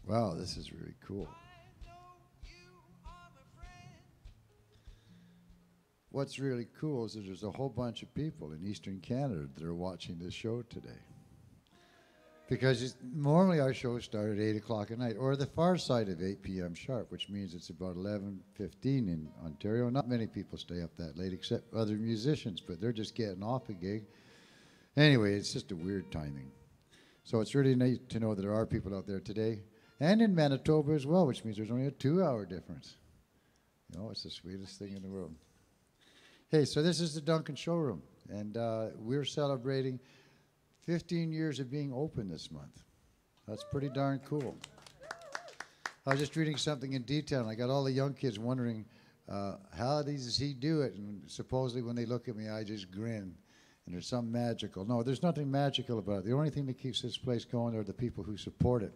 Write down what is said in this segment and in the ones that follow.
Wow, this is really cool. What's really cool is that there's a whole bunch of people in Eastern Canada that are watching this show today. Because normally our shows start at 8 o'clock at night, or the far side of 8 p.m. sharp, which means it's about 11:15 in Ontario. Not many people stay up that late except other musicians, but they're just getting off a gig. Anyway, it's just a weird timing. So it's really nice to know that there are people out there today, and in Manitoba as well, which means there's only a 2-hour difference. You know, it's the sweetest thing in the world. Hey, so this is the Duncan Showroom, and we're celebrating 15 years of being open this month. That's pretty darn cool. I was just reading something in detail, and I got all the young kids wondering, how does he do it? And supposedly when they look at me, I just grin, and there's something magical. No, there's nothing magical about it. The only thing that keeps this place going are the people who support it.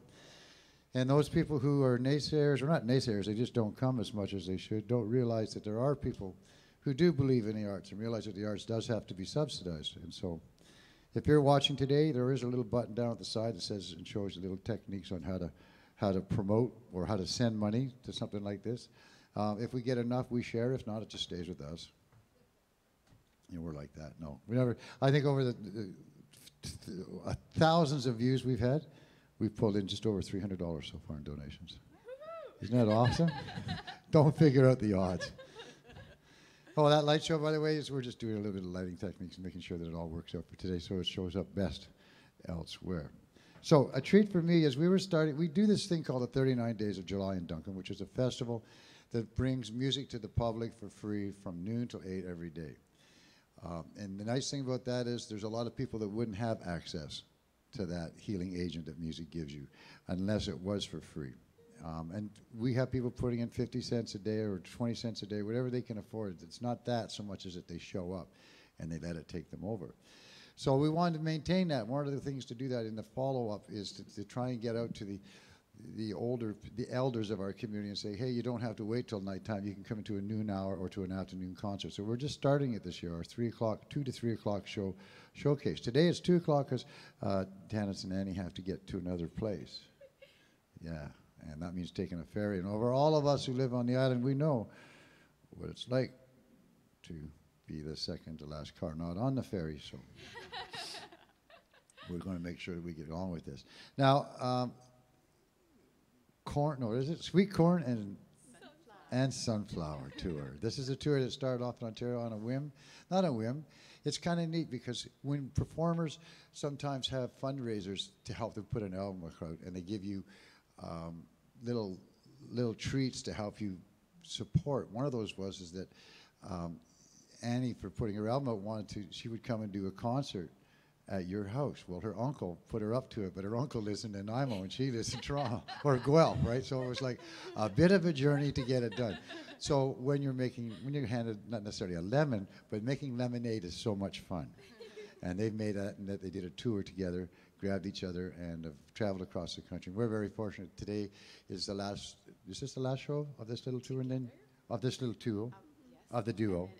And those people who are naysayers, or not naysayers, they just don't come as much as they should, don't realize that there are people who do believe in the arts and realize that the arts does have to be subsidized. And so if you're watching today, there is a little button down at the side that says and shows you little techniques on how to promote or how to send money to something like this. If we get enough, we share. If not, it just stays with us. And we're like that. No, we never. I think over the thousands of views we've had, we've pulled in just over $300 so far in donations. Isn't that awesome? Don't figure out the odds. Oh, that light show, by the way, is we're just doing a little bit of lighting techniques and making sure that it all works out for today so it shows up best elsewhere. So a treat for me is we do this thing called the 39 Days of July in Duncan, which is a festival that brings music to the public for free from noon till 8 every day. And the nice thing about that is there's a lot of people that wouldn't have access to that healing agent that music gives you unless it was for free. And we have people putting in 50 cents a day or 20 cents a day, whatever they can afford. It's not that so much as that they show up and they let it take them over. So we wanted to maintain that. One of the things to do that in the follow-up is to try and get out to the elders of our community and say, hey, you don't have to wait till nighttime. You can come into a noon hour or to an afternoon concert. So we're just starting it this year, our 2 to 3 o'clock showcase. Today it's 2 o'clock because Tannis and Annie have to get to another place. Yeah. And that means taking a ferry. And over all of us who live on the island, we know what it's like to be the second to last car not on the ferry. So we're going to make sure that we get on with this. Now, sweet corn and sunflower tour. This is a tour that started off in Ontario on a whim. Not a whim. It's kind of neat because when performers sometimes have fundraisers to help them put an album out, and they give you little treats to help you support. One of those is that Annie, for putting her album out, she would come and do a concert at your house. Well, her uncle put her up to it, but her uncle lives in Nanaimo and she lives in Toronto, or Guelph, right? So it was like a bit of a journey to get it done. So when you're handed not necessarily a lemon, but making lemonade is so much fun. And they've made they did a tour together, grabbed each other, and have traveled across the country. We're very fortunate. Today is the last. Is this the last show of this little tour, and then of this little duo, of the duo,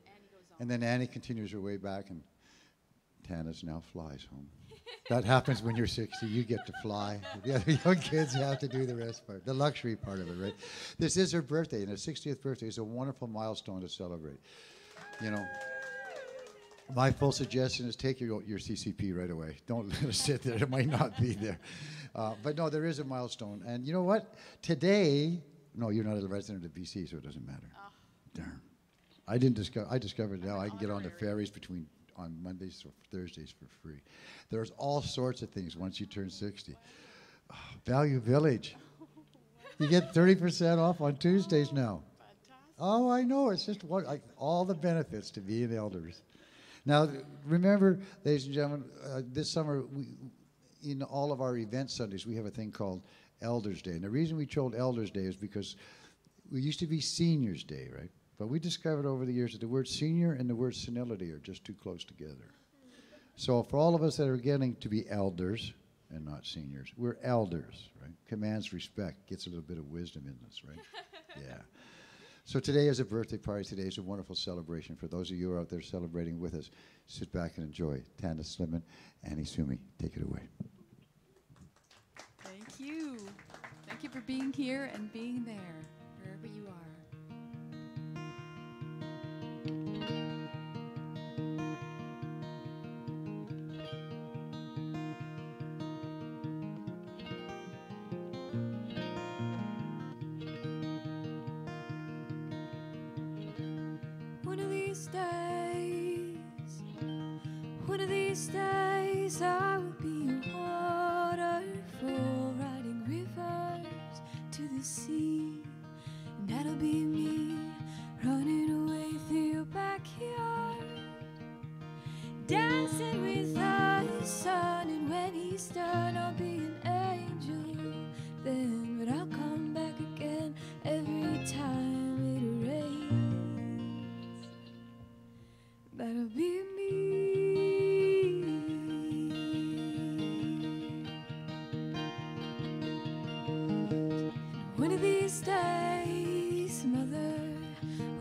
and then Annie continues her way back, and Tannis now flies home. That happens when you're 60. You get to fly. The other young kids have to do the rest part, the luxury part of it, right? This is her birthday, and her 60th birthday is a wonderful milestone to celebrate. You know. My full suggestion is take your CCP right away. Don't let it sit there. It might not be there. But no, there is a milestone. And you know what? Today, no, you're not a resident of BC, so it doesn't matter. Oh. Darn. I discovered now I can get on the ferries on Mondays or Thursdays for free. There's all sorts of things once you turn 60. Oh, Value Village. You get 30% off on Tuesdays now. Fantastic. Oh, I know. It's just all the benefits to being elders. Now, remember, ladies and gentlemen, this summer, in all of our event Sundays, we have a thing called Elders Day. And the reason we chose Elders Day is because we used to be Seniors Day, right? But we discovered over the years that the word senior and the word senility are just too close together. So for all of us that are getting to be elders and not seniors, we're elders, right? Commands respect, gets a little bit of wisdom in us, right? Yeah. So today is a birthday party. Today is a wonderful celebration. For those of you who are out there celebrating with us, sit back and enjoy. Tannis, Slimmon, Annie, Sumi, take it away. Thank you. Thank Thank you for being here and being there, wherever you are. One of these days I will be a waterfall riding rivers to the sea, and that'll be me running away through your backyard, dancing with the sun, and when he's done I'll be an angel then, but I'll come back again every time it rains. That'll be me. One of these days, mother,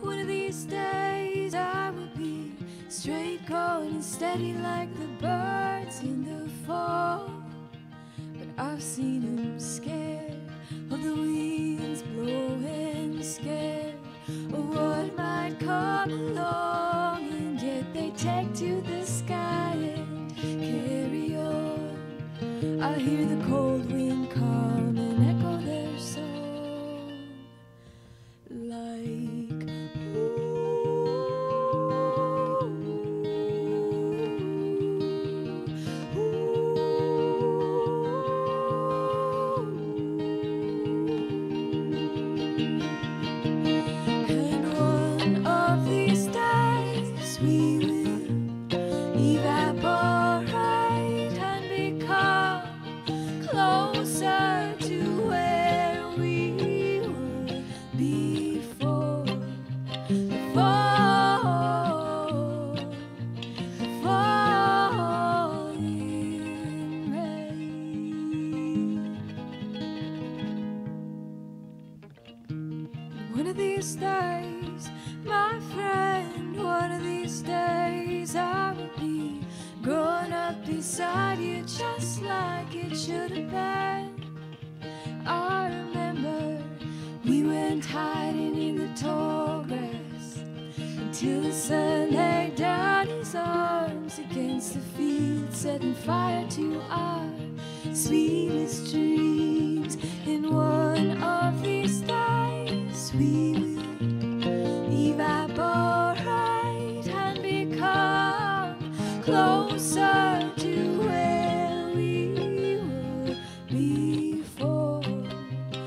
one of these days I will be straight going and steady like the birds in the fall. But I've seen them scared of the winds blowing, scared of what might come along, and yet they take to the sky and carry on. I hear the cold wind come and echo their song like and one of these days we will evaporate and become closer to where we were before the falling rain. One of these days, my friend, one of these days I will be growing up beside you just like it should have been. I remember we went hiding in the tall grass until the sun laid down his arms against the field, setting fire to our sweetest dreams. In one of these days we will evaporate and become closer to where we were before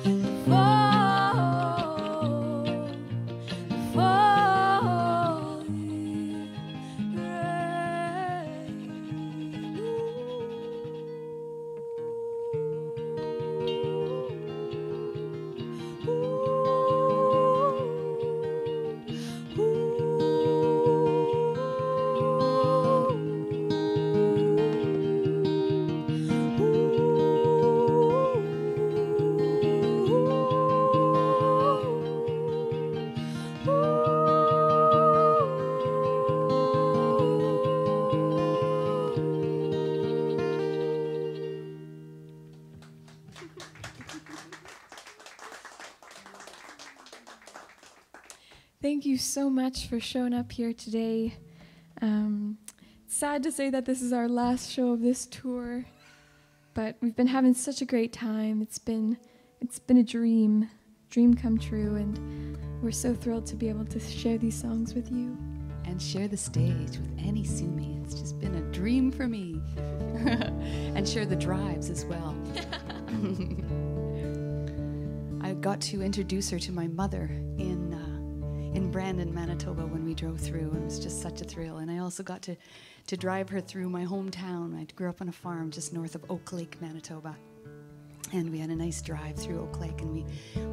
the falling rain. Thank you so much for showing up here today. It's sad to say that this is our last show of this tour, but we've been having such a great time. It's been a dream come true, and we're so thrilled to be able to share these songs with you. And share the stage with Annie Sumi. It's just been a dream for me. And share the drives as well. I got to introduce her to my mother in Brandon, Manitoba when we drove through, and it was just such a thrill. And I also got to drive her through my hometown. I grew up on a farm just north of Oak Lake, Manitoba. And we had a nice drive through Oak Lake, and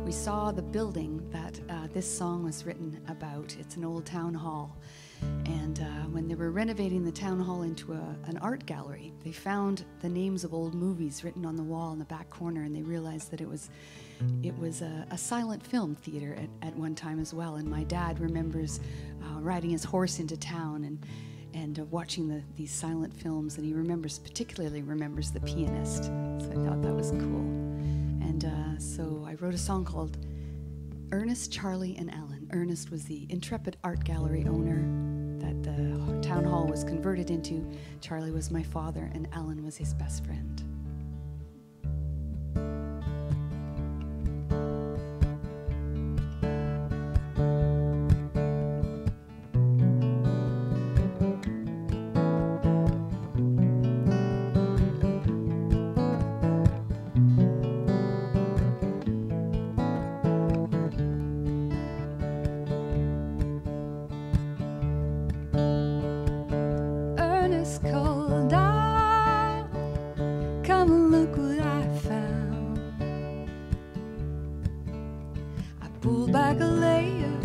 we saw the building that this song was written about. It's an old town hall. And when they were renovating the town hall into an art gallery, they found the names of old movies written on the wall in the back corner, and they realized that it was a silent film theater at one time as well. And my dad remembers riding his horse into town and watching these silent films, and he particularly remembers The Pianist. So I thought that was cool. And So I wrote a song called Ernest, Charlie, and Alan. Ernest was the intrepid art gallery owner that the town hall was converted into. Charlie was my father, and Alan was his best friend. Ernest called out, come and look what I found. I pulled back a layer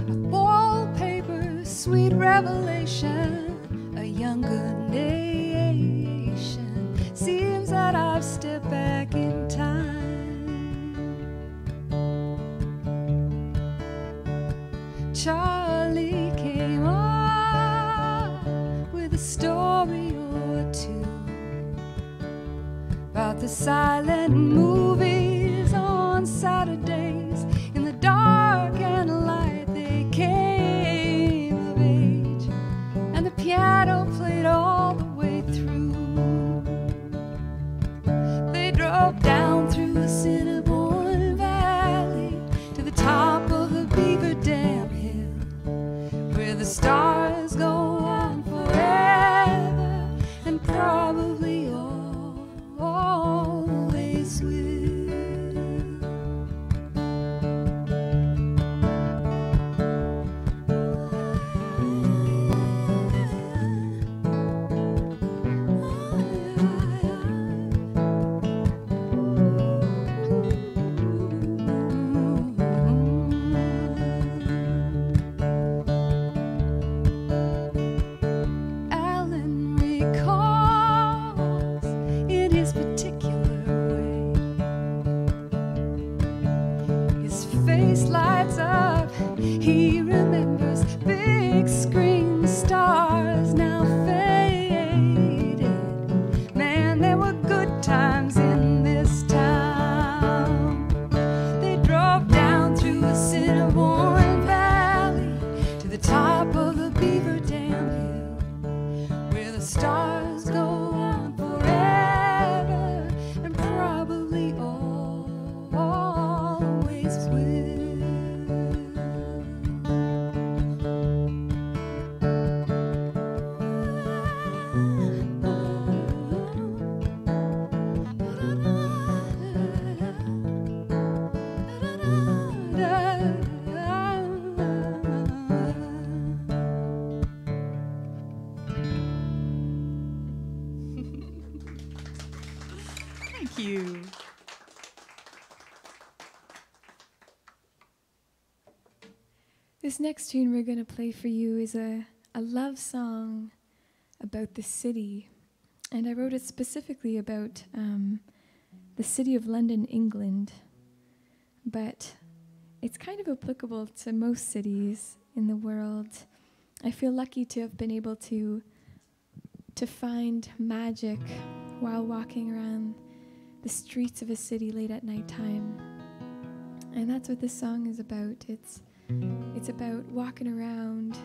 of wallpaper, sweet revelation, a younger nation. Seems that I've stepped back in time. Charlie came on with a story or two about the silent movies on Saturdays. In the dark and light they came of age, and the piano played all the way through. They drove down through the Cinnabon Valley to the top of the Beaver Dam Hill, where the stars go on forever and probably always will. Alan recalls in his particular way. His face lights up, he remembers big screen stars now faded. Man, there were good times in this town. They drove down through the Cinnabon Valley to the top of the Beaver Dam Hill, where the stars go on forever and probably always will. Thank you. This next tune we're going to play for you is a love song about the city. And I wrote it specifically about the city of London, England. But it's kind of applicable to most cities in the world. I feel lucky to have been able to find magic while walking around the streets of a city late at nighttime. And that's what this song is about. It's about walking around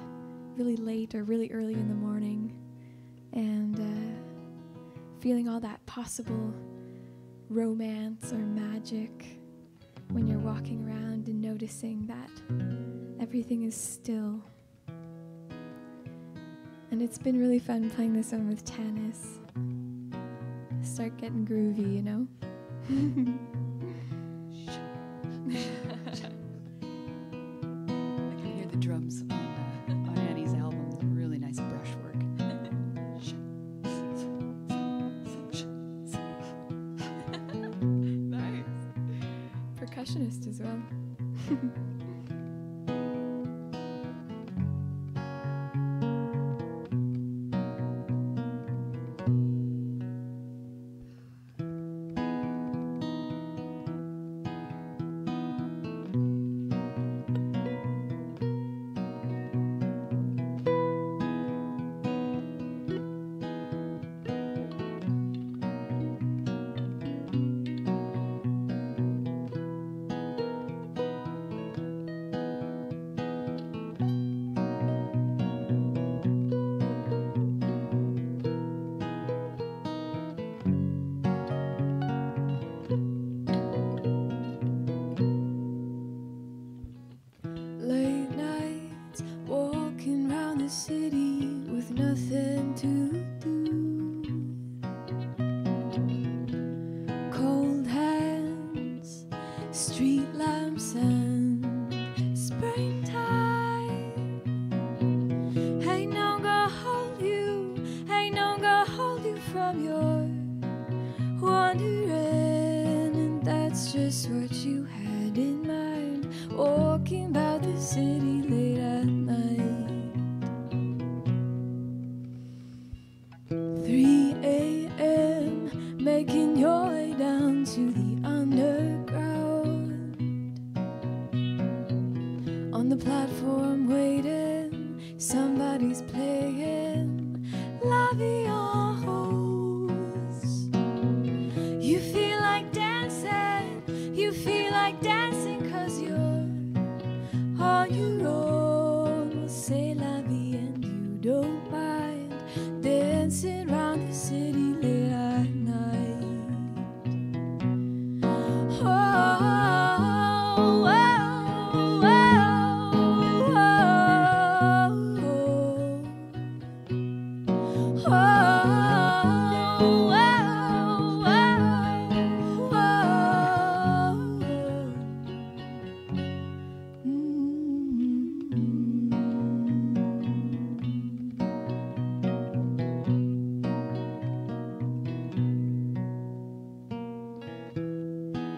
really late or really early in the morning and feeling all that possible romance or magic when you're walking around and noticing that everything is still. And it's been really fun playing this one with Tannis. Start getting groovy, you know? I can hear the drums on Annie's album. Really nice brushwork. Nice. Percussionist as well. just what you had in mind, walking about the city late at night. 3 a.m. making your way down to the underground. On the platform waiting, somebody's playing La Vie en Rose. You feel like dancing, you feel like dancing, 'cause you're on your own. We'll say La Vie and you don't mind dancing around the city late at night. Oh, oh, oh, oh,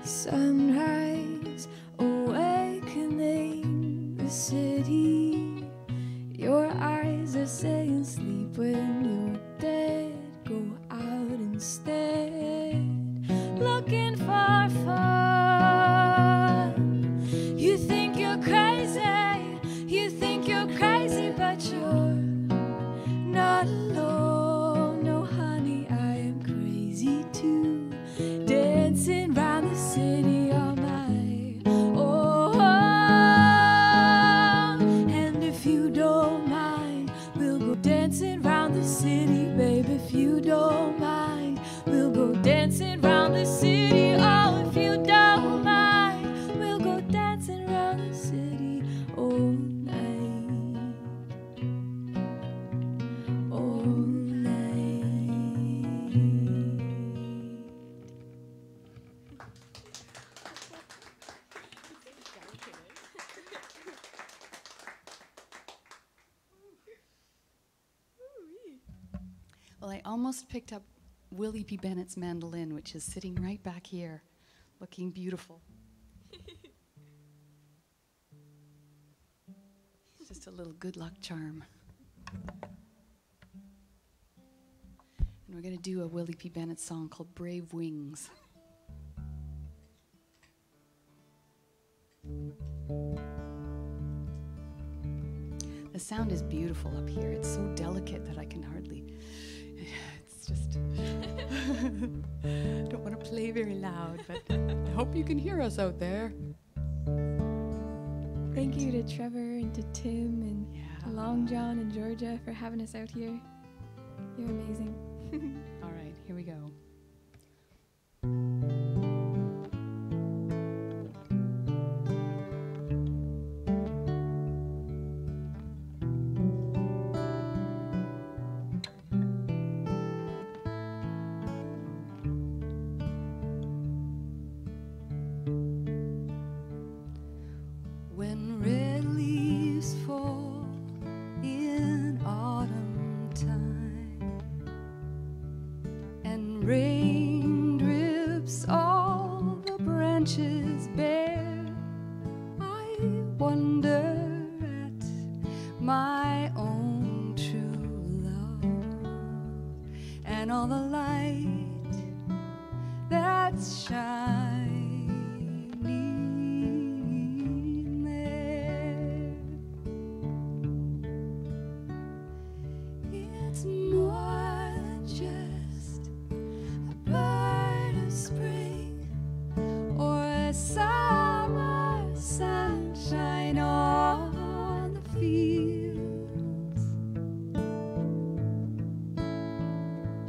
sunrise awakening the city. Your eyes are saying sleep when you're dead. Go out instead, looking for fun. You think you're crazy, but you're not alone. No, honey, I am crazy too, dancing round the city all night. Oh, and if you don't mind, we'll go dancing round the city, baby. If you don't mind, we'll go dancing round the city. Oh, if you don't mind, we'll go dancing round the city all night. All night. Well, I almost picked up Willie P. Bennett's mandolin, which is sitting right back here, looking beautiful. It's just a little good luck charm. And we're going to do a Willie P. Bennett song called Brave Wings. The sound is beautiful up here. It's so delicate that I can hardly... It's just... don't want to play very loud, but I hope you can hear us out there. Thank you to Trevor and to Tim and to Long John and Georgia for having us out here. You're amazing. All right, here we go. When red leaves fall in autumn time and rain drips all the branches bare, I wonder at my own true love and all the light that's shining there. It's more than just a bird of spring or a summer sunshine on the fields.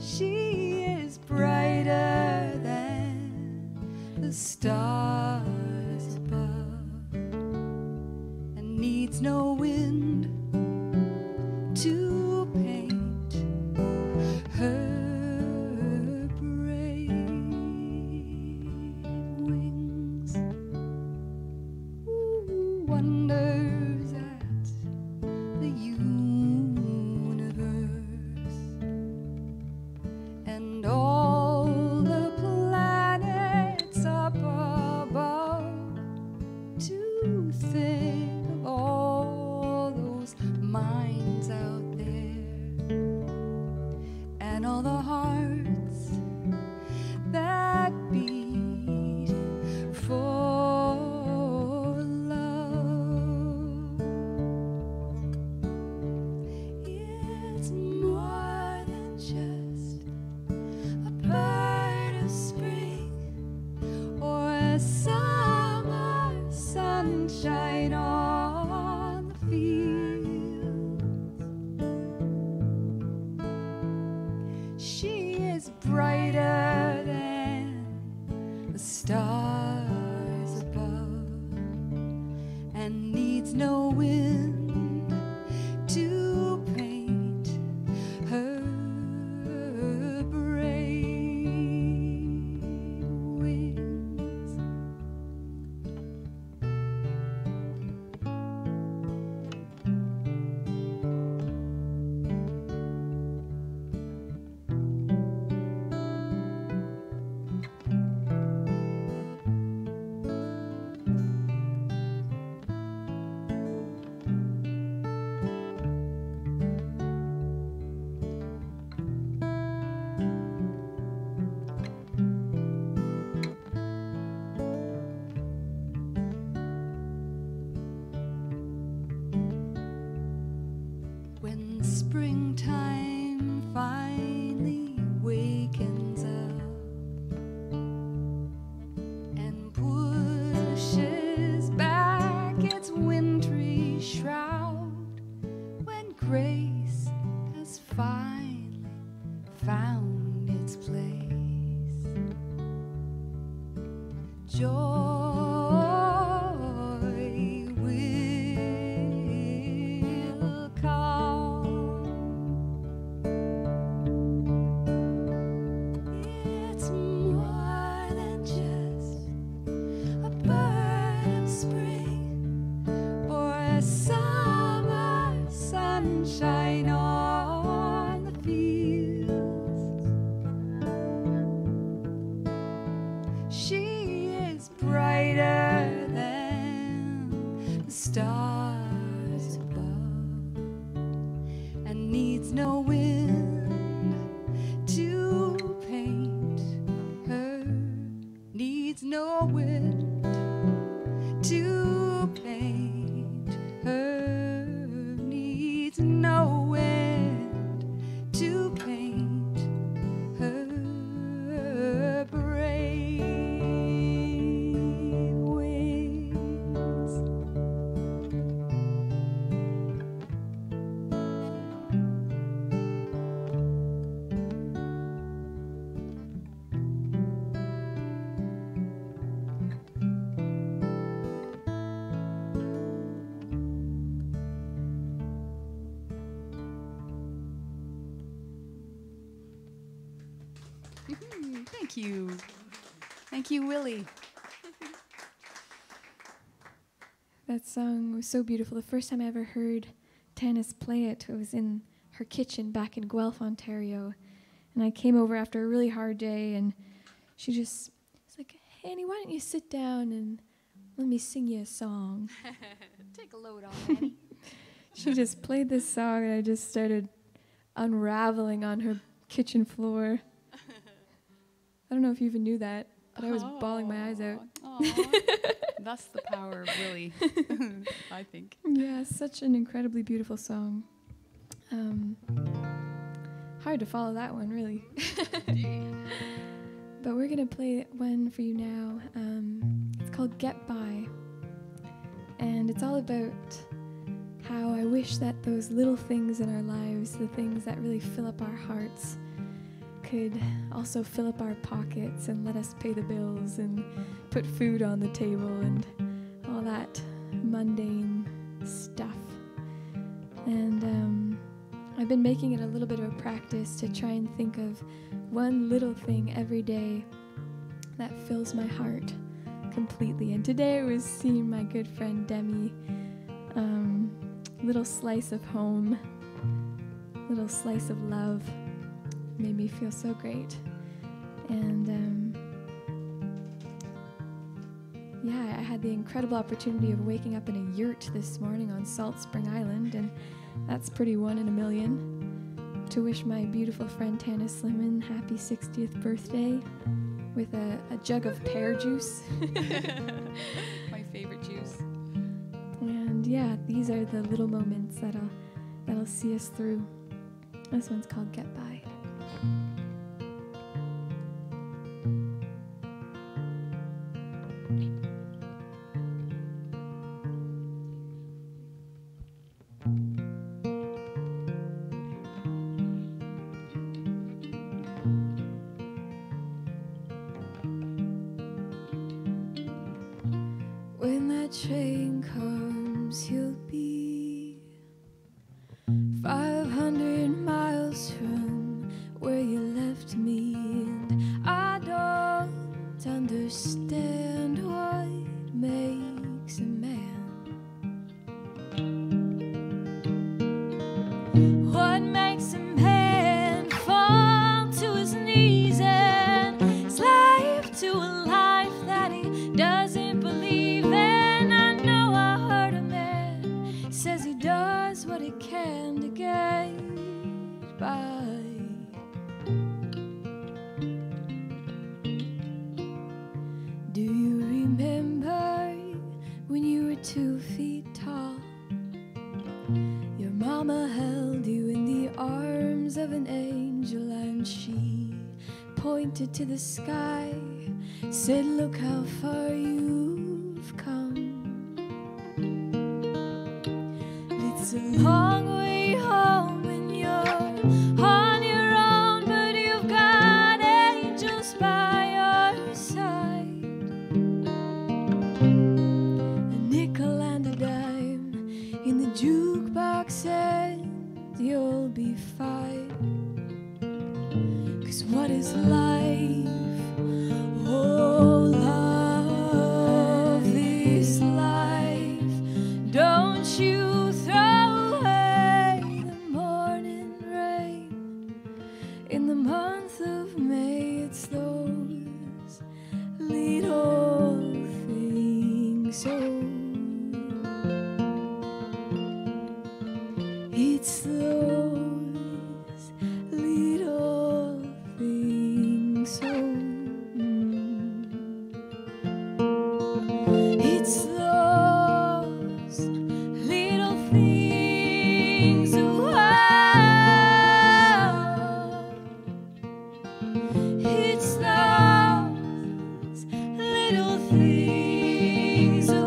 She is brighter than the stars above and needs no wind to paint her brave wings. Ooh, wonders at the universe and all the planets up above. a summer sunshine on the fields. She is brighter than the stars above, and needs no wind to paint her brave wings. When springtime finally wakens up and pushes back its wintry shroud, when grace has finally found its place, joy will come. It's more than just a bird of spring or a summer sunshine on the fields. She is brighter than the stars above, and needs no wind to paint her, needs no wind to paint her, needs no wind to paint her brave wings. Thank you. Thank you, Willie. That song was so beautiful. The first time I ever heard Tannis play it, it was in her kitchen back in Guelph, Ontario. And I came over after a really hard day, and she just was like, "Annie, why don't you sit down and let me sing you a song?" Take a load off, Annie. She just played this song, and I just started unraveling on her kitchen floor. I don't know if you even knew that, but I was bawling my eyes out. That's the power of Willie, I think. Yeah, such an incredibly beautiful song. Hard to follow that one, really. But we're going to play one for you now. It's called Get By. And it's all about how I wish that those little things in our lives, the things that really fill up our hearts, could also fill up our pockets and let us pay the bills and put food on the table and all that mundane stuff. And I've been making it a little bit of a practice to try and think of one little thing every day that fills my heart completely. And today it was seeing my good friend Demi, little slice of home, little slice of love. Made me feel so great. And yeah, I had the incredible opportunity of waking up in a yurt this morning on Salt Spring Island, and that's pretty one in a million. To wish my beautiful friend Tannis Slimmon happy 60th birthday with a jug of pear juice. My favorite juice. And yeah, these are the little moments that'll see us through. This one's called Get By. train comes, he'll be 500 miles from where you left me, and I don't understand what makes a man. What makes a man fall to his knees and slave to a life that he doesn't believe in? I know I heard a man says he does what he can to get by. Do you remember when you were 2 feet tall? Your mama held you in the arms of an angel, and she pointed to the sky, said, "Look how far you've come." It's a long way home when you're on your own, but you've got angels by your side. A nickel and a dime in the jukebox and you'll be fine. 'Cause what is life? Oh, love this life. Don't you throw away the morning rain. In the month of May, it's those little things. Oh, it's those little things. Oh, it's those little things. Oh, it's those little things. Oh,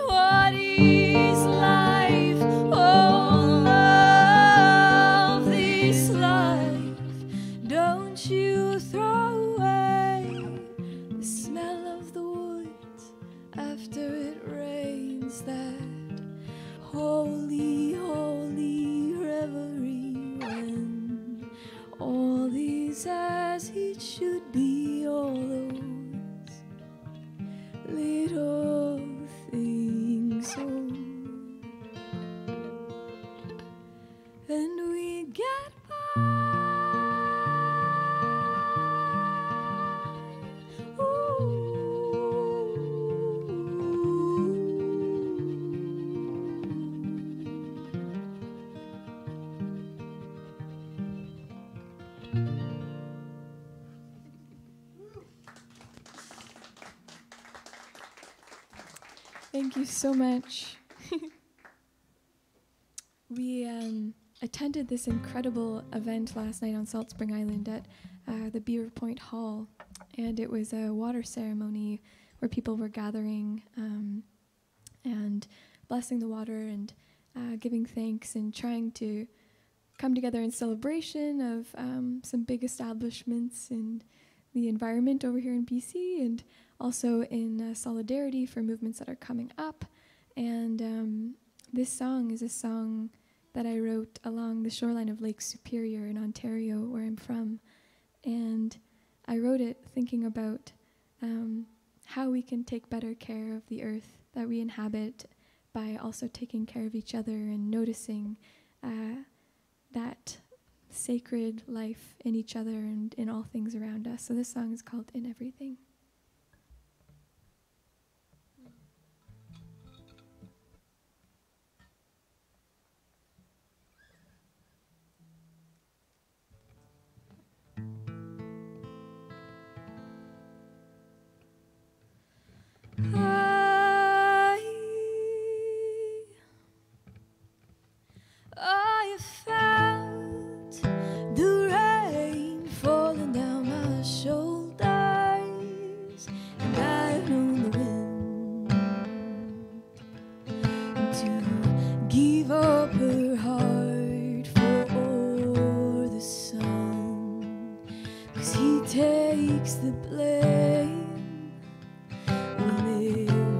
what is life? Oh, love this life. Don't you throw away the smell of the woods after it rains. That holy, holy reverie when all is as it should be. All those little things. Oh, and we get by. Thank you so much. We attended this incredible event last night on Salt Spring Island at the Beaver Point Hall, and it was a water ceremony where people were gathering and blessing the water and giving thanks and trying to come together in celebration of some big establishments in the environment over here in BC, and also in solidarity for movements that are coming up. And this song is a song that I wrote along the shoreline of Lake Superior in Ontario, where I'm from. And I wrote it thinking about how we can take better care of the earth that we inhabit by also taking care of each other and noticing that sacred life in each other and in all things around us. So this song is called In Everything. I felt the rain falling down my shoulders. takes the blame. Well, there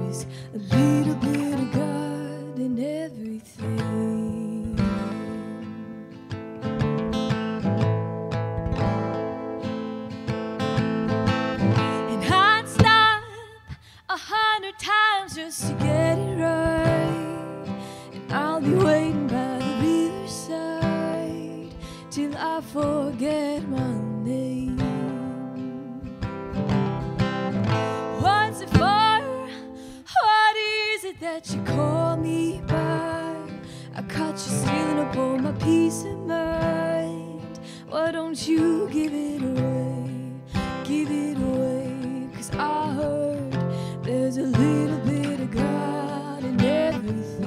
is a little bit of God in everything. And I'd stop 100 times just to get it right. And I'll be waiting by the riverside till I forget my name. What's it for? What is it that you call me by? I caught you stealing up all my peace of mind. Why don't you give it away? Give it away. 'Cause I heard there's a little bit of God in everything.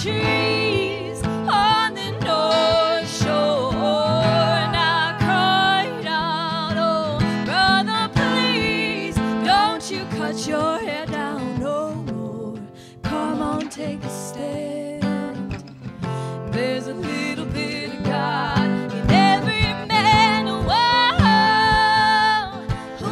Trees on the North Shore, and I cried out, oh brother, please don't you cut your hair down no more. Come on, take a stand. There's a little bit of God in every man. Whoa, whoa, whoa,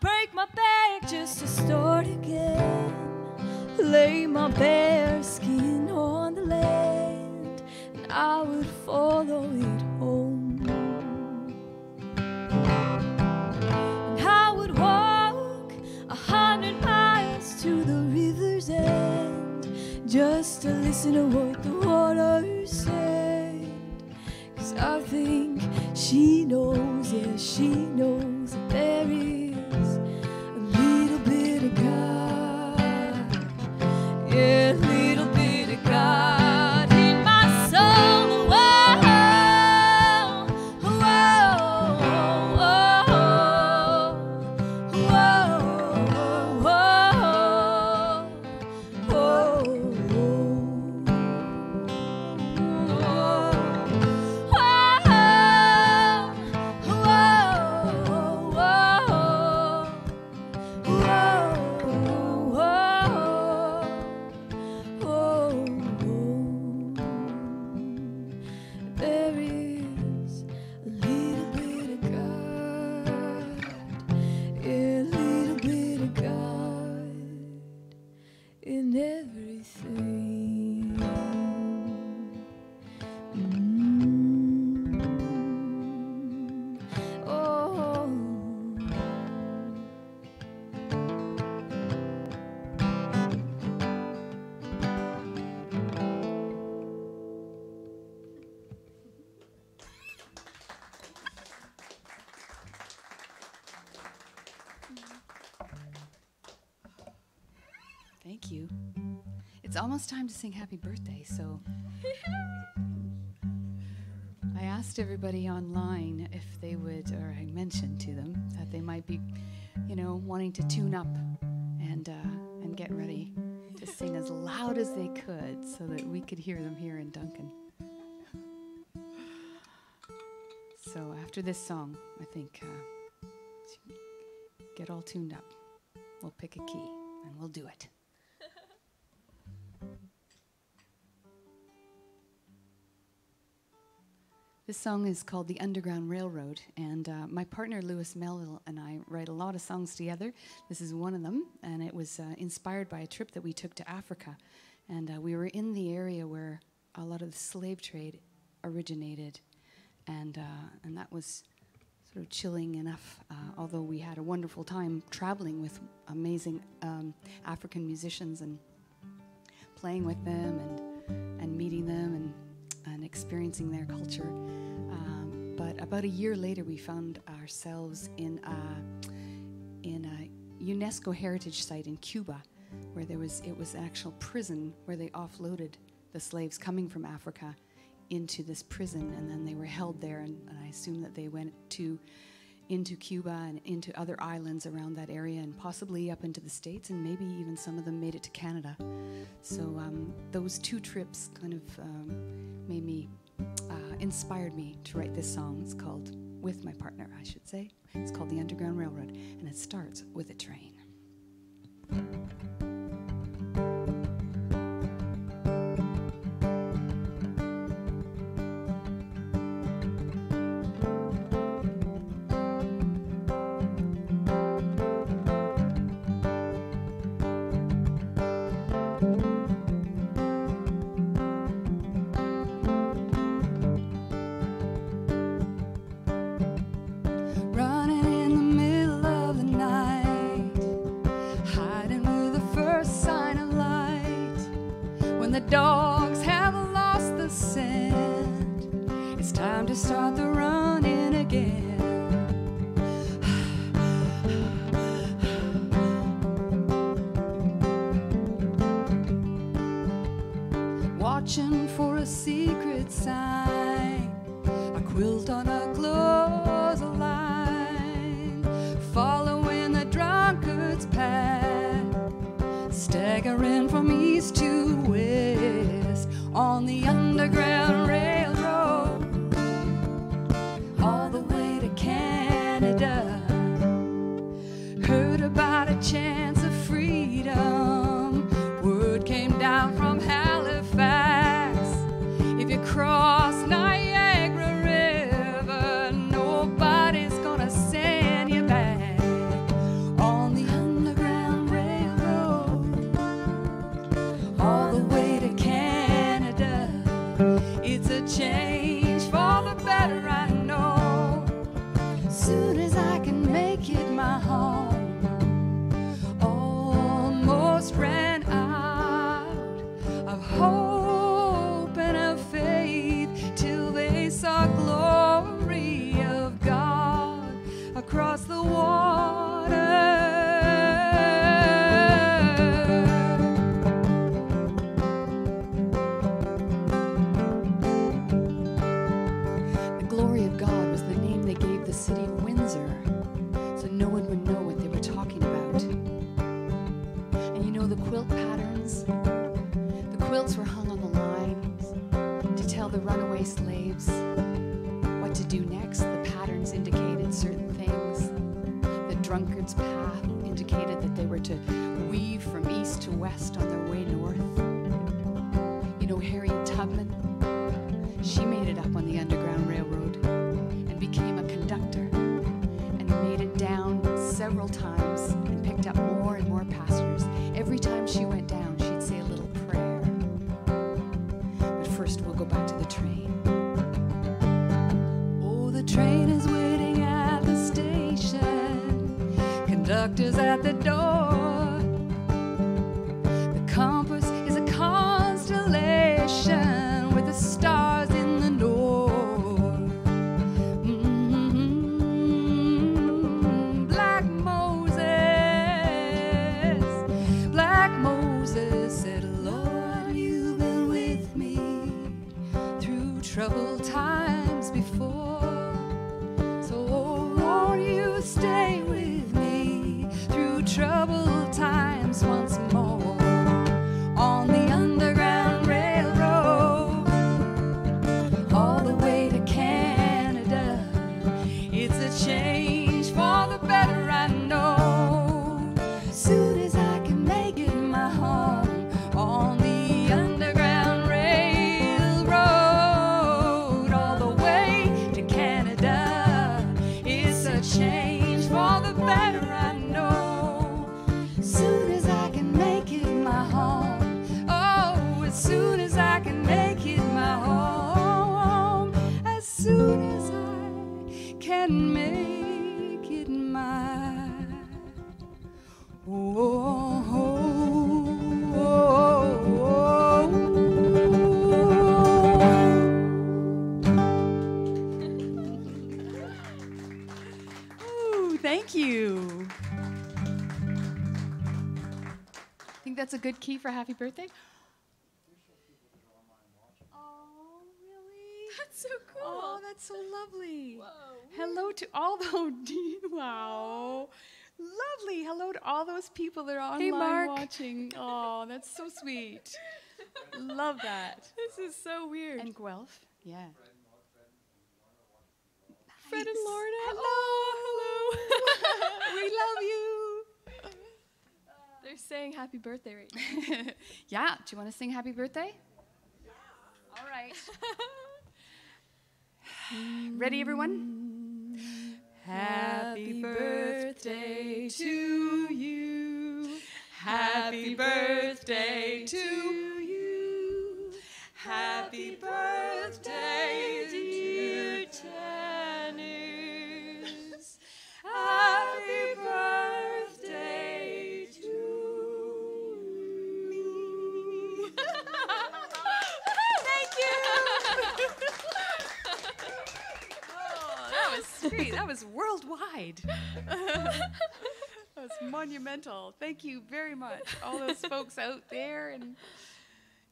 break my back just to start again. Lay my bare skin on the land, and I would follow it home. And I would walk 100 miles to the river's end just to listen to what the water said. 'Cause I think she knows, yeah, she knows that there is a little bit of God, yeah, a little bit of God in my soul. Whoa, whoa, in everything. Oh. Thank you. It's almost time to sing happy birthday, so I asked everybody online if they would, or I mentioned to them that they might be, wanting to tune up and get ready to sing as loud as they could so that we could hear them here in Duncan. So after this song, I think get all tuned up. We'll pick a key and we'll do it. This song is called The Underground Railroad, and my partner Lewis Melville and I write a lot of songs together. This is one of them, and it was inspired by a trip that we took to Africa. And we were in the area where a lot of the slave trade originated, and that was sort of chilling enough, although we had a wonderful time traveling with amazing African musicians and playing with them and meeting them and experiencing their culture. But about a year later, we found ourselves in a UNESCO heritage site in Cuba, where it was an actual prison where they offloaded the slaves coming from Africa into this prison, and then they were held there, and I assume that they went into Cuba and into other islands around that area, and possibly up into the States, and maybe even some of them made it to Canada. So those two trips kind of made me, inspired me to write this song. It's called, with my partner, I should say. It's called The Underground Railroad, and it starts with a train. Dogs have lost the scent. It's time to start the running again. Watching for a secret sign, a quilt on a clothesline, following the drunkard's path, staggering from east to west on the Underground Railroad, all the way to Canada. Heard about a chance of freedom. Word came down from Halifax. If you cross Niagara River, nobody's gonna send you back on the Underground Railroad, all the way to Canada. It's a change for the better, I know. Soon as I can make it my home, almost ran out of hope and of faith till they saw glory of God across the water. The glory of God was the name they gave the city of Windsor, so no one would know what they were talking about. And you know the quilt patterns? The quilts were hung on the lines to tell the runaway slaves what to do next. The patterns indicated certain things. The drunkard's path indicated that they were to weave from east to west on their way north. You know Harriet Tubman? She made it up on the Underground Railroad and became a conductor and made it down several times and picked up more and more passengers. Every time she went down, she'd say a little prayer. But first, we'll go back to the train. Oh, the train is waiting at the station. Conductor's at the door. The compass is a constellation with the stars in the north. Black Moses said, Lord, you've been with me through troubled times before. So won't you stay with me through troubled times once more on the Underground Railroad, all the way to Canada. It's a change for the better, I know. Soon as I can make it my home on the Underground Railroad, all the way to Canada. It's a change for the better, I know. Soon as I can make it my home, oh, as soon as I can make it my home, as soon as I can make it my Ooh, thank you. Think that's a good key for happy birthday? Oh, really? Oh, that's so lovely. Hello to all those. Wow. Lovely. Hello to all those people that are online Hey, Mark. watching. Oh, that's so sweet. Love that. This is so weird. And Guelph. Yeah. Fred and Nice. Lorna. Hello. Hello. We love you. They're saying happy birthday right now. Yeah. Do you want to sing happy birthday? Yeah. All right. Ready, everyone? Happy birthday to you. Happy birthday to you. Happy birthday, dear Tannis. Happy birthday to me. Thank you. That was sweet. That was worldwide. That was monumental. Thank you very much, all those folks out there and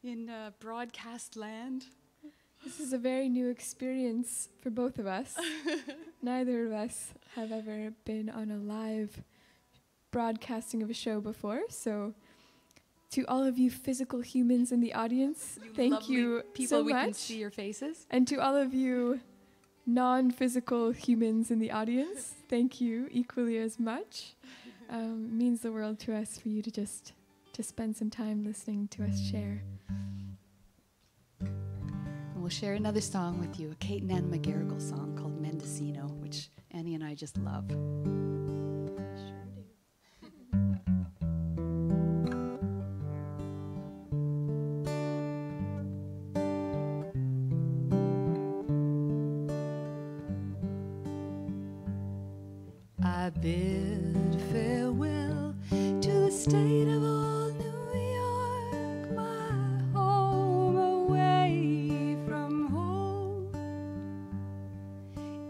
in broadcast land. This is a very new experience for both of us. Neither of us have ever been on a live broadcasting of a show before, so to all of you physical humans in the audience, thank lovely you people so we can much. see your faces. And to all of you non-physical humans in the audience, thank you equally as much. Means the world to us for you to just to spend some time listening to us share. And we'll share another song with you, a Kate and Ann McGarrigle song called Mendocino, which Annie and I just love. I bid farewell to the state of old New York, my home away from home.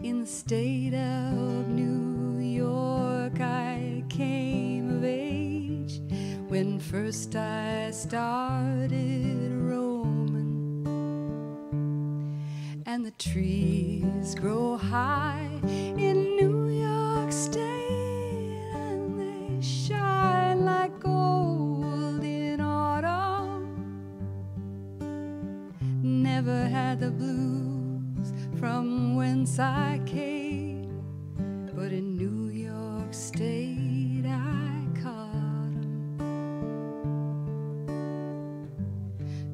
In the state of New York I came of age when first I started roaming, and the trees grow high in New York State, and they shine like gold in autumn. Never had the blues from whence I came, but in New York State I caught 'em.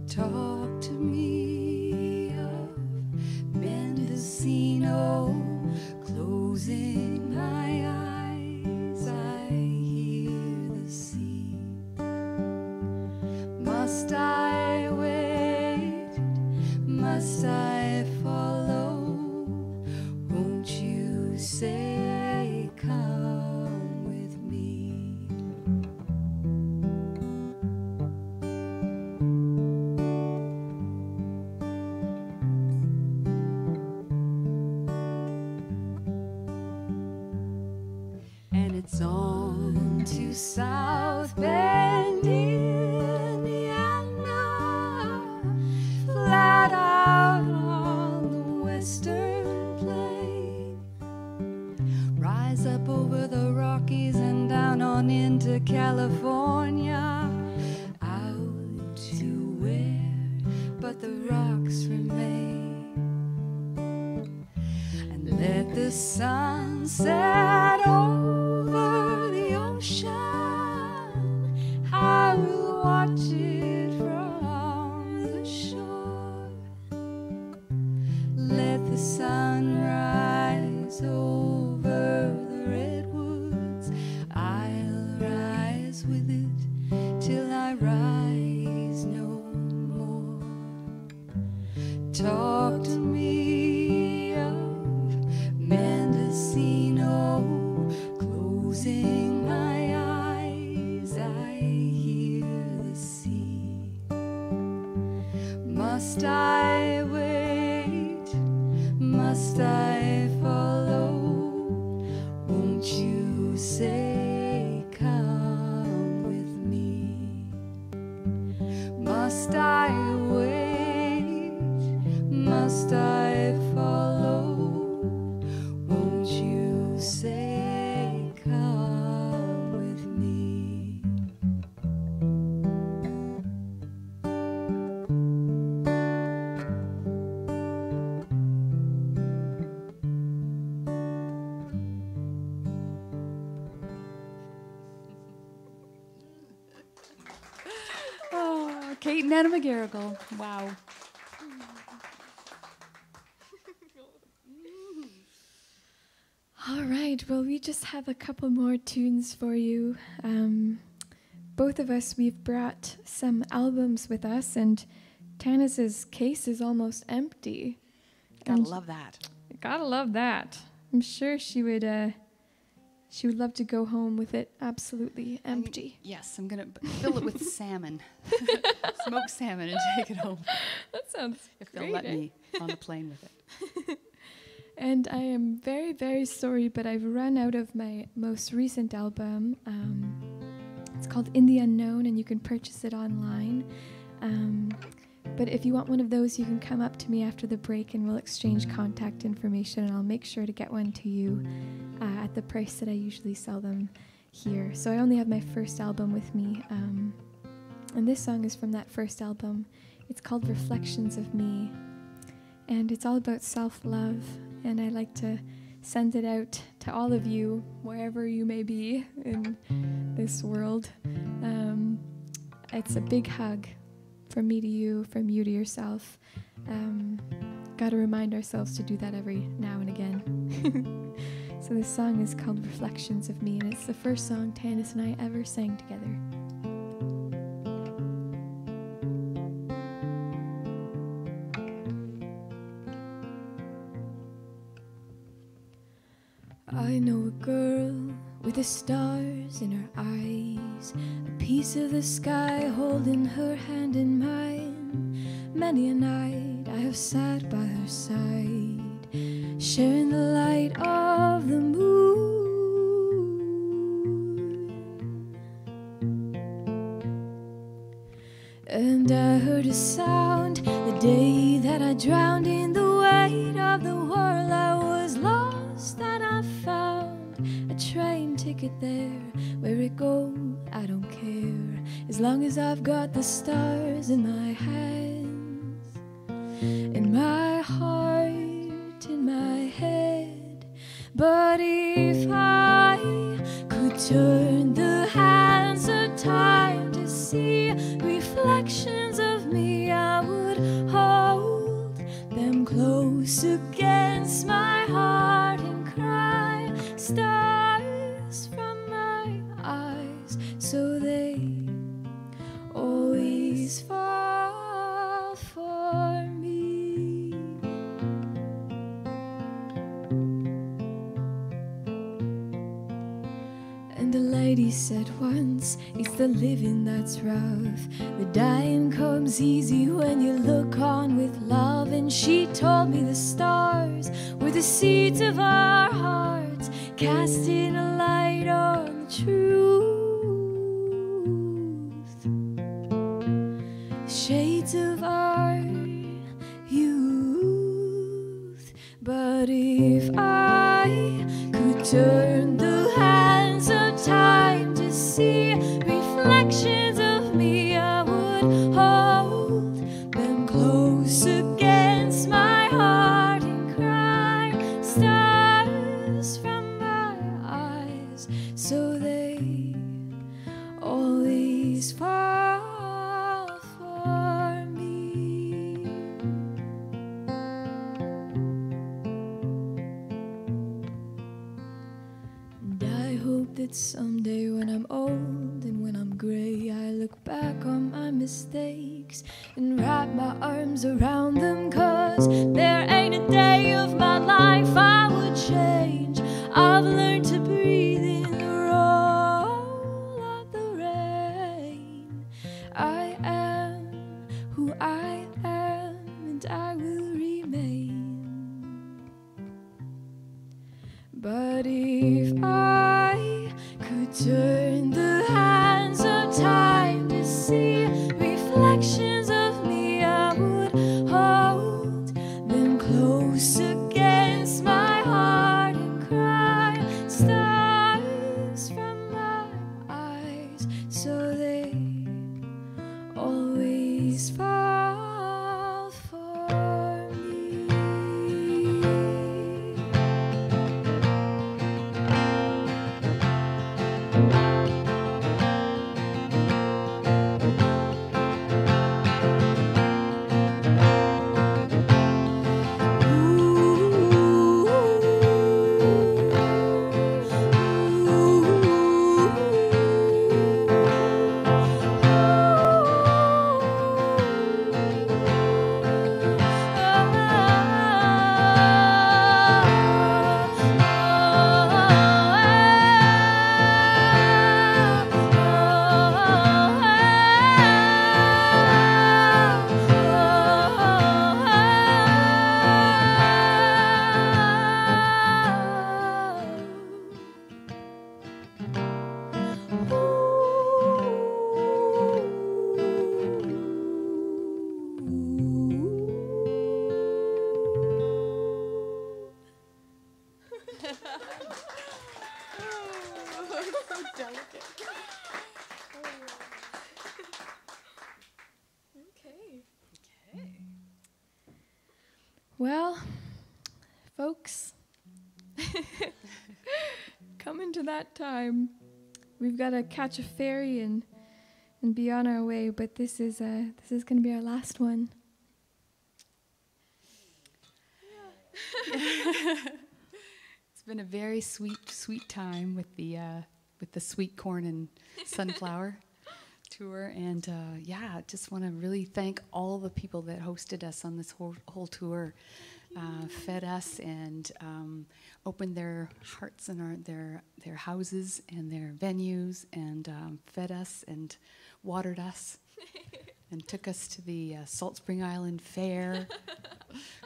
Talk to me of Mendocino. Closing my eyes, I hear the sea. Must I wait? Must I follow? Won't you say, come with me? And it's on to South Bend, Indiana, flat out on the western plain. Rise up over the Rockies and down on into California, out to where but the rocks remain. And let the sun set over the ocean, I will watch it from the shore. Let the sun rise over the redwoods, I'll rise with it till I rise no more. Talk to me of Mendocino. Closing my eyes, I hear the sea. Must I wait? Must I follow? Won't you say, come with me? Must I wait? Must I follow? Sweet Nana McGarrigle. Wow. All right, well, we just have a couple more tunes for you. Both of us, we've brought some albums with us, and Tannis's case is almost empty. Gotta And love that. gotta love that. I'm sure she would love to go home with it absolutely empty. Yes, I'm gonna fill it with salmon. Smoked salmon and take it home. That sounds If great, they'll let eh? me on the plane with it. And I am very, very sorry, but I've run out of my most recent album. It's called In the Unknown, and you can purchase it online. But if you want one of those, you can come up to me after the break, and we'll exchange contact information, and I'll make sure to get one to you at the price that I usually sell them here. So I only have my first album with me, and this song is from that first album. It's called Reflections of Me, and it's all about self-love. And I like to send it out to all of you, wherever you may be in this world. It's a big hug from me to you, from you to yourself. Got to remind ourselves to do that every now and again. So this song is called Reflections of Me, and it's the first song Tannis and I ever sang together. I know a girl with the stars in her eyes, a piece of the sky holding her hand in mine. Many a night I have sat by her side, sharing the light of the moon. And I heard a sound the day that I drowned in the weight of the world. I was lost and I found a train ticket there. Where it go, I don't care, as long as I've got the stars in my hands, in my heart, in my head. But if I could turn the hands of time to see reflections of me, I would hold them close against my heart and cry stars from my eyes, so they always fall for me. And the lady said once, it's the living that's rough, the dying comes easy when you look on with love. And she told me the stars were the seeds of our hearts, casting a light on the truth, shades of our youth. But if I could turn the hands of time to see reflections of me, I would hold them close against my heart and cry stars from my eyes, so they always fall for me. And I hope that someday when I'm old and when I'm gray, I look back on my mistakes and wrap my arms around them, 'cause there ain't a day of my life I would change. I've learned to breathe in the roll of the rain. I am who I am, and I will remain. But if I could turn the hands of time to see reflections of me, I would hold them close against my heart and cry stars from my eyes, so they always fall for me. delicate. Okay. Well, folks, coming to that time. We've got to catch a ferry and be on our way, but this is going to be our last one. It's been a very sweet time with the sweet corn and sunflower tour, and just want to really thank all the people that hosted us on this whole tour, fed us and opened their hearts and their houses and their venues, and fed us and watered us and took us to the Salt Spring Island Fair.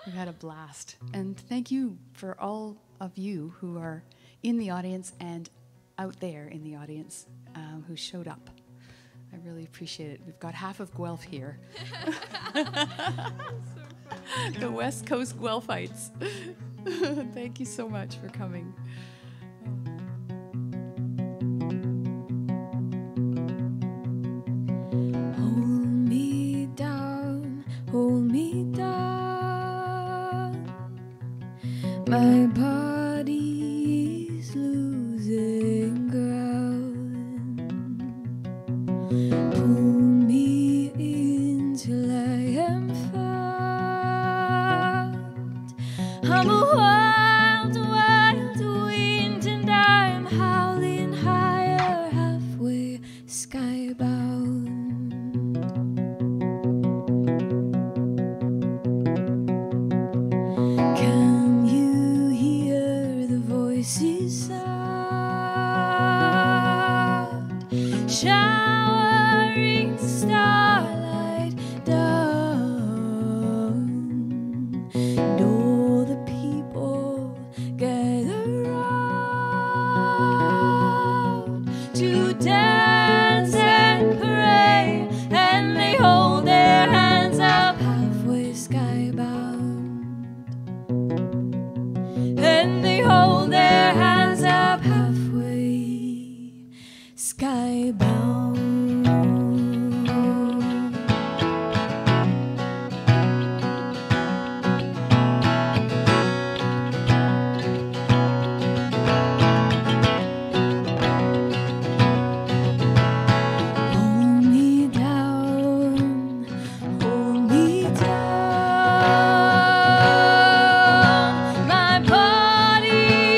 We had a blast. And thank you for all of you who are in the audience and out there in the audience who showed up. I really appreciate it. We've got half of Guelph here. The West Coast Guelphites. Thank you so much for coming. Hold me down. My body's losing ground. Pull me in till I am found. I'm a wild, wild wind, and I'm howling higher, halfway skybound. Can you hear the voices sound? Showering starlight down, and all the people gather round to dance and pray, and they hold their hands up halfway skybound. And they hold their hands up halfway skybound. Hold me down, hold me down. My body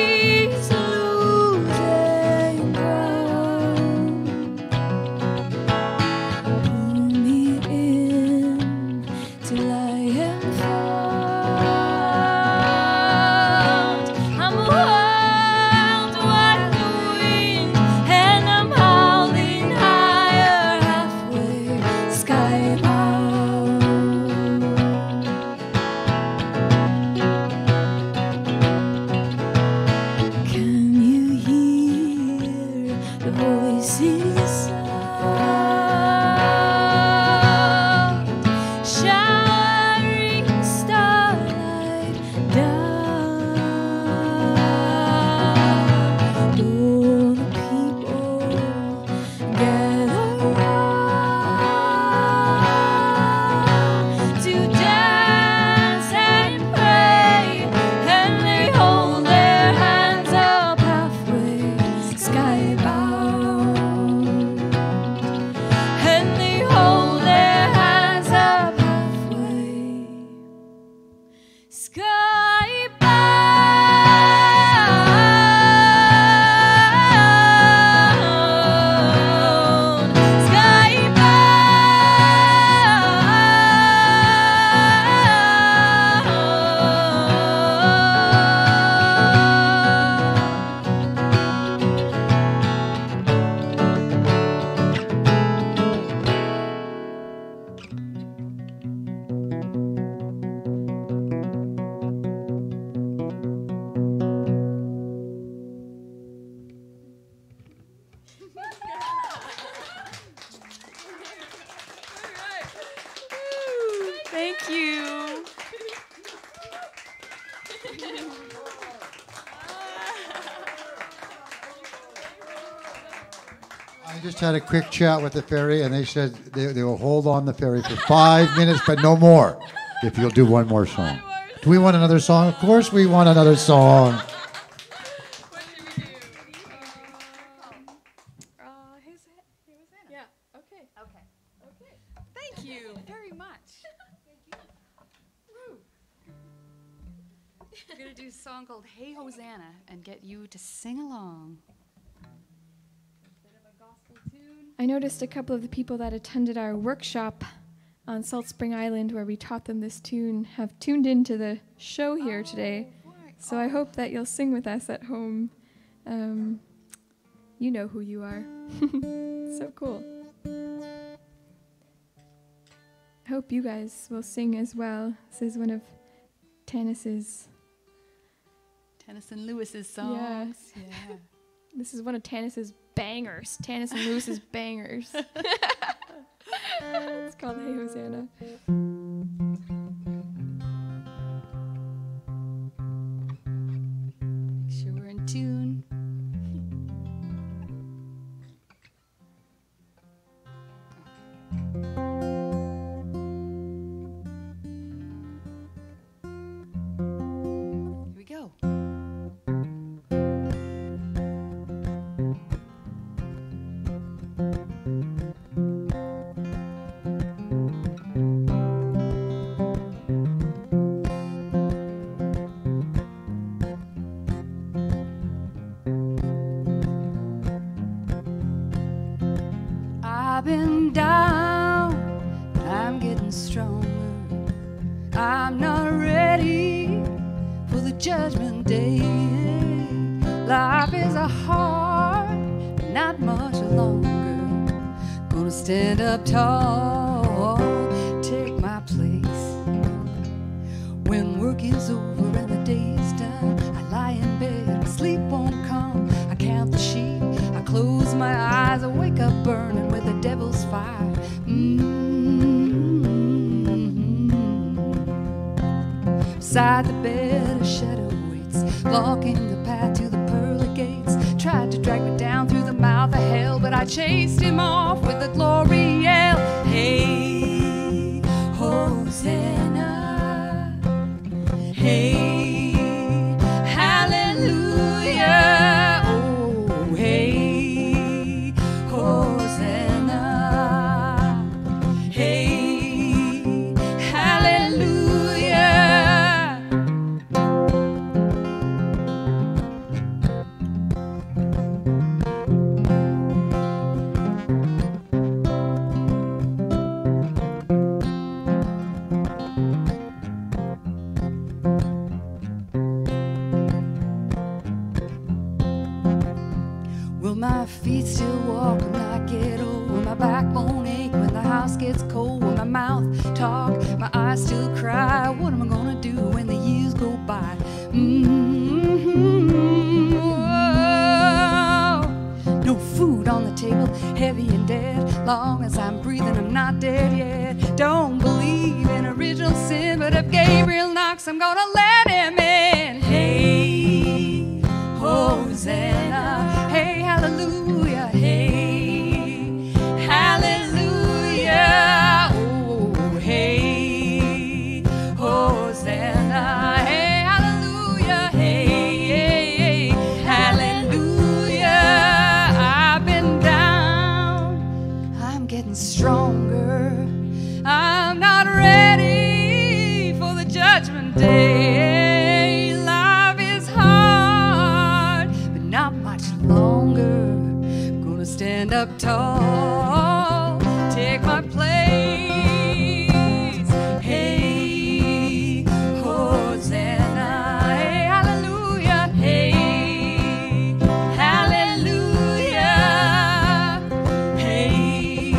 I just had a quick chat with the ferry, and they said they will hold on the ferry for 5 minutes, but no more, if you'll do one more song. Do we want another song? Of course we want another song. What should we do? Yeah. Okay. Okay. Thank you very much. We're going to do a song called Hey Hosanna and get you to sing along. Instead of a gospel tune. I noticed a couple of the people that attended our workshop on Salt Spring Island, where we taught them this tune, have tuned into the show here today. So I hope that you'll sing with us at home. You know who you are. So cool. I hope you guys will sing as well. This is one of Tannis's. Tannis and Lewis's songs. Yeah. This is one of Tannis's bangers. Tannis and Lewis's bangers. It's called Hey Hosanna. Make sure we're in tune. Here we go. I've been down, but I'm getting stronger. I'm not ready for the judgment day. Life is a hard, not much longer. Gonna stand up tall, take my place. When work is over and the day is done, I lie in bed, sleep won't come. I count the sheep, I close my eyes, I wake up burning with the devil's fire. Beside the bed, a shadow waits, blocking the path to the pearly gates. Tried to drag me down through the mouth of hell, but I chased him off with a glory yell. Hey, Hosanna. Hey, hallelujah. Oh, hey, Hosanna. Hey, hallelujah. Will my feet still walk when I get old? Will my backbone ache when the house gets cold? Will my mouth talk, my eyes still cry? What am I gonna do when the years go by? Whoa. No food on the table, heavy and dead. Long as I'm breathing, I'm not dead yet. Don't believe in original sin, but if Gabriel knocks, I'm gonna let him in. Hey, Hosanna. Hey, hallelujah. Hey, hallelujah. Oh, hey, Hosanna. Hey, hallelujah. Hey, hallelujah. I've been down, I'm getting stronger. I'm not ready for the judgment day. Life is hard, but not much longer. Gonna stand up tall, take my place. Hey, Hosanna. Hey, hallelujah. Hey, hallelujah. Hey,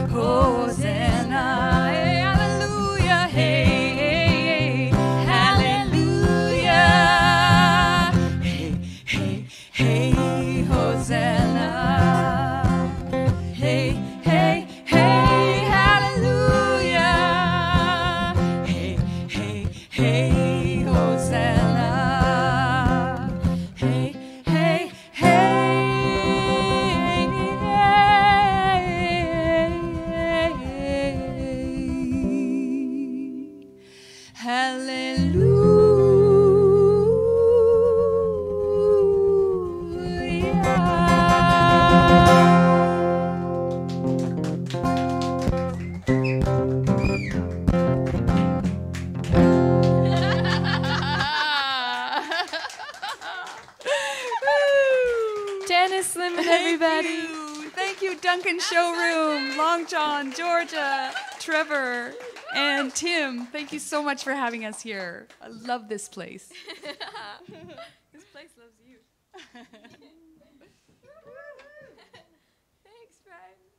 Hosanna. Hey, hallelujah. Hey, hallelujah. Hey, hey, hey, Hosanna. Slimmon, everybody. Thank you, Duncan Showroom, Long John, Georgia, Trevor, and Tim. Thank you so much for having us here. I love this place. This place loves you. Thanks, friend.